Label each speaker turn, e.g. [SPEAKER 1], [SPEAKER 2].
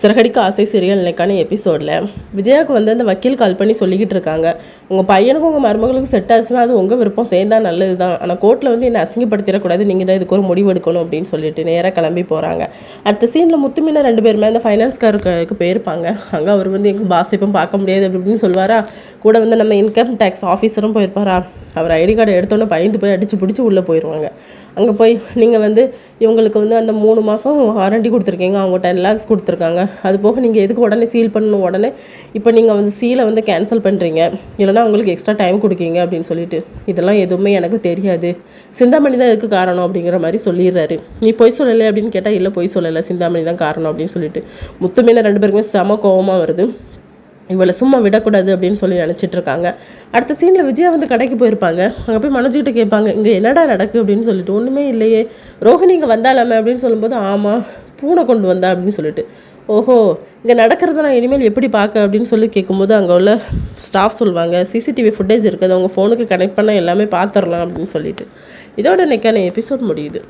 [SPEAKER 1] சிறகடிக்க ஆசை சீரியல் இன்னைக்கான எபிசோடில் விஜயாவுக்கு வந்து அந்த வக்கீல் கால் பண்ணி சொல்லிக்கிட்டு இருக்காங்க, உங்கள் பையனுக்கும் உங்கள் மருமகளுக்கும் செட் ஆச்சுன்னா அது உங்கள் விருப்பம், சேர்ந்தா நல்லது தான், ஆனால் கோர்ட்டில் வந்து என்னை அசிங்கப்படுத்திடக்கூடாது, நீங்கள் தான் இதுக்கு ஒரு முடிவு எடுக்கணும் அப்படின்னு சொல்லிட்டு நேராக கிளம்பி போகிறாங்க. அடுத்த சீனில் முத்துமீனா 2 பேருமே அந்த ஃபைனான்ஸ்காருக்கு போயிருப்பாங்க. அங்கே அவர் வந்து எங்கள் பாஸ் இப்போ பார்க்க முடியாது அப்படின்னு சொல்லுவாரா, கூட வந்து நம்ம இன்கம் டேக்ஸ் ஆஃபீஸரும் போயிருப்பாரா. அவர் ஐடி கார்டை எடுத்தோன்னே பயந்து போய் அடித்து பிடிச்சி உள்ளே போயிடுவாங்க. அங்கே போய் நீங்கள் வந்து இவங்களுக்கு வந்து அந்த 3 மாதம் வாரண்டி கொடுத்துருக்கீங்க, அவங்க 10 lakhs கொடுத்துருக்காங்க, அது போக நீங்கள் எதுக்கு உடனே சீல் பண்ணணும், உடனே இப்போ நீங்கள் வந்து சீலை வந்து கேன்சல் பண்ணுறீங்க, இல்லைனா உங்களுக்கு எக்ஸ்ட்ரா டைம் கொடுக்கீங்க அப்படின்னு சொல்லிட்டு, இதெல்லாம் எதுவுமே எனக்கு தெரியாது, சிந்தாமணி தான் இதுக்கு காரணம் அப்படிங்கிற மாதிரி சொல்லிடுறாரு. நீ பொய் சொல்லலை அப்படின்னு கேட்டால், இல்லை பொய் சொல்லலை, சிந்தாமணி தான் காரணம் அப்படின்னு சொல்லிட்டு முத்துமீனா 2 பேருக்குமே செம கோவமாக வருது. இவளை சும்மா விடக்கூடாது அப்படின்னு சொல்லி நினச்சிட்டு இருக்காங்க. அடுத்த சீனில் விஜயா வந்து கடைக்கு போயிருப்பாங்க. அங்கே போய் மனோஜ்கிட்ட கேட்பாங்க, இங்கே என்னடா நடக்கு அப்படின்னு சொல்லிட்டு. ஒன்றுமே இல்லையே, ரோஹிணி இங்கே வந்தாலாமே அப்படின்னு சொல்லும்போது, ஆமாம் பூனை கொண்டு வந்தா அப்படின்னு சொல்லிட்டு, ஓஹோ இங்கே நடக்கிறத நான் இனிமேல் எப்படி பார்க்க அப்படின்னு சொல்லி கேட்கும்போது, அங்கே உள்ள ஸ்டாஃப் சொல்லுவாங்க, சிசிடிவி ஃபுட்டேஜ் இருக்குது, அவங்க ஃபோனுக்கு கனெக்ட் பண்ண எல்லாமே பார்த்துடலாம் அப்படின்னு சொல்லிட்டு. இதோட இன்னைக்கான எபிசோட் முடியுது.